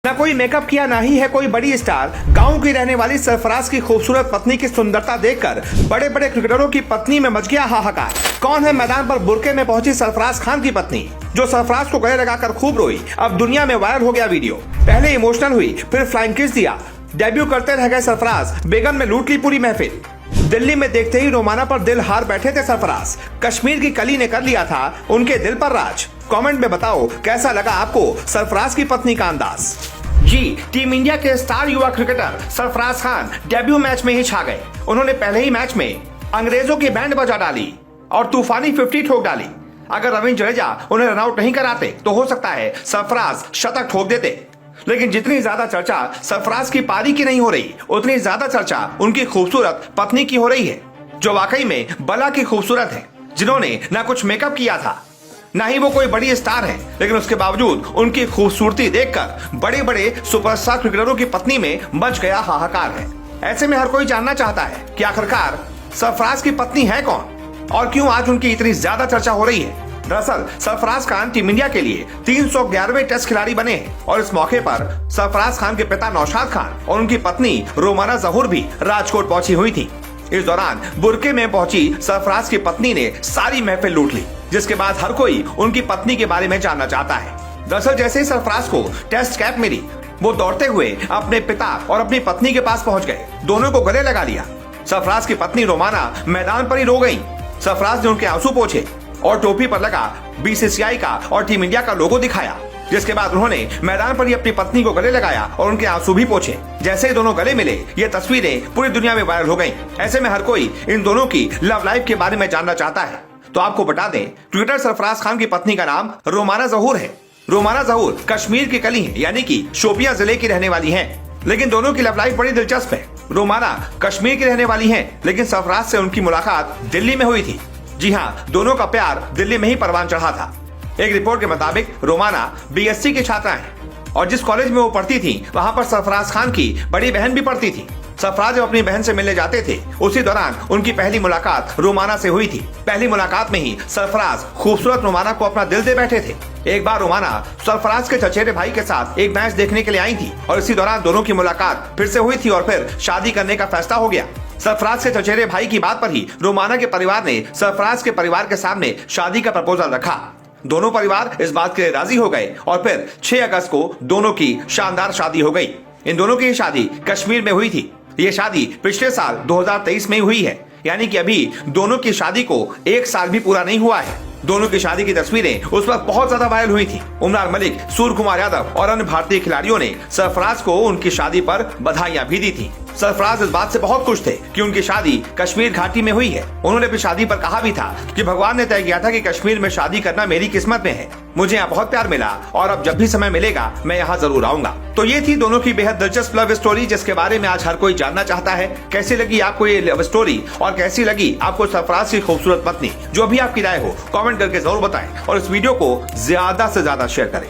ना कोई मेकअप किया, ना ही है कोई बड़ी स्टार। गांव की रहने वाली सरफराज की खूबसूरत पत्नी की सुंदरता देखकर बड़े बड़े क्रिकेटरों की पत्नी में मच गया हाहाकार। कौन है मैदान पर बुरके में पहुंची सरफराज खान की पत्नी, जो सरफराज को गले लगाकर खूब रोई। अब दुनिया में वायरल हो गया वीडियो। पहले इमोशनल हुई, फिर फ्लाइंग किस दिया। डेब्यू करते रह गए सरफराज, बेगम में लूट ली पूरी महफिल। दिल्ली में देखते ही रोमाना पर दिल हार बैठे थे सरफराज। कश्मीर की कली ने कर लिया था उनके दिल पर राज। कमेंट में बताओ कैसा लगा आपको सरफराज की पत्नी का अंदाज। जी, टीम इंडिया के स्टार युवा cricketer Sarfaraz Khan debut match में ही छा गए। उन्होंने पहले ही मैच में अंग्रेजों की बैंड बजा डाली और तूफानी 50 ठोक डाली। अगर रविंद्र जडेजा उन्हें रन आउट नहीं कराते तो हो सकता है सरफराज शतक ठोक देते। लेकिन जितनी ज्यादा चर्चा सरफराज की पारी की नहीं हो रही, उतनी ज्यादा चर्चा उनकी खूबसूरत पत्नी की हो रही है, जो वाकई में बला की खूबसूरत है, जिन्होंने ना कुछ मेकअप किया था, ना ही वो कोई बड़ी स्टार है, लेकिन उसके बावजूद उनकी खूबसूरती देखकर बड़े बड़े सुपरस्टार क्रिकेटरों की पत्नी में मच गया हाहाकार है। ऐसे में हर कोई जानना चाहता है कि आखिरकार सरफराज की पत्नी है कौन और क्यों आज उनकी इतनी ज्यादा चर्चा हो रही है। दरअसल सरफराज खान टीम इंडिया के लिए 311वें टेस्ट खिलाड़ी बने हैं और इस मौके पर सरफराज खान के पिता नौशाद खान और उनकी पत्नी रोमाना जहूर भी राजकोट पहुंची हुई थी। इस दौरान बुरके में पहुंची सरफराज की पत्नी ने सारी महफिल लूट ली, जिसके बाद हर कोई उनकी पत्नी के बारे में जानना चाहता है। दरअसल जैसे ही सरफराज को टेस्ट कैप मिली, वो दौड़ते हुए अपने पिता और अपनी पत्नी के पास पहुंच गए, दोनों को गले लगा लिया। सरफराज की पत्नी रोमाना मैदान पर ही रो गई। सरफराज ने उनके आंसू पोंछे और टोपी पर लगा बीसीसीआई का और टीम इंडिया का लोगो दिखाया, जिसके बाद उन्होंने मैदान पर ही अपनी पत्नी को गले लगाया और उनके आंसू भी पोंछे। जैसे ही दोनों गले मिले, ये तस्वीरें पूरी दुनिया में वायरल हो गईं। ऐसे में हर कोई इन दोनों की लव लाइफ के बारे में जानना चाहता है। तो आपको बता दें, क्रिकेटर सरफराज खान की पत्नी का नाम रोमाना जहूर है। रोमाना जहूर कश्मीर की कली है, यानी कि शोपियां जिले की रहने वाली हैं। लेकिन दोनों की लव लाइफ बड़ी दिलचस्प है। रोमाना कश्मीर की रहने वाली हैं, लेकिन सरफराज से उनकी मुलाकात दिल्ली में हुई थी। जी हाँ, दोनों का प्यार दिल्ली में ही परवान चढ़ा था। एक रिपोर्ट के मुताबिक रोमाना बीएससी की छात्रा है और जिस कॉलेज में वो पढ़ती थी, वहाँ पर सरफराज खान की बड़ी बहन भी पढ़ती थी। सरफराज जब अपनी बहन से मिलने जाते थे, उसी दौरान उनकी पहली मुलाकात रोमाना से हुई थी। पहली मुलाकात में ही सरफराज खूबसूरत रोमाना को अपना दिल दे बैठे थे। एक बार रोमाना सरफराज के चचेरे भाई के साथ एक मैच देखने के लिए आई थी और इसी दौरान दोनों की मुलाकात फिर से हुई थी और फिर शादी करने का फैसला हो गया। सरफराज के चचेरे भाई की बात पर ही रोमाना के परिवार ने सरफराज के परिवार के सामने शादी का प्रपोजल रखा। दोनों परिवार इस बात के लिए राजी हो गए और फिर 6 अगस्त को दोनों की शानदार शादी हो गई। इन दोनों की शादी कश्मीर में हुई थी। ये शादी पिछले साल 2023 में हुई है, यानी कि अभी दोनों की शादी को 1 साल भी पूरा नहीं हुआ है। दोनों की शादी की तस्वीरें उस वक्त बहुत ज्यादा वायरल हुई थी। उमरान मलिक, सूर्य कुमार यादव और अन्य भारतीय खिलाड़ियों ने सरफराज को उनकी शादी पर बधाइयां भी दी थी। सरफराज इस बात से बहुत खुश थे कि उनकी शादी कश्मीर घाटी में हुई है। उन्होंने अपनी शादी पर कहा भी था कि भगवान ने तय किया था कि कश्मीर में शादी करना मेरी किस्मत में है। मुझे यहाँ बहुत प्यार मिला और अब जब भी समय मिलेगा मैं यहाँ जरूर आऊंगा। तो ये थी दोनों की बेहद दिलचस्प लव स्टोरी, जिसके बारे में आज हर कोई जानना चाहता है। कैसी लगी आपको ये लव स्टोरी और कैसी लगी आपको सरफराज की खूबसूरत पत्नी? जो भी आपकी राय हो कमेंट करके जरूर बताएं और इस वीडियो को ज्यादा से ज्यादा शेयर करें।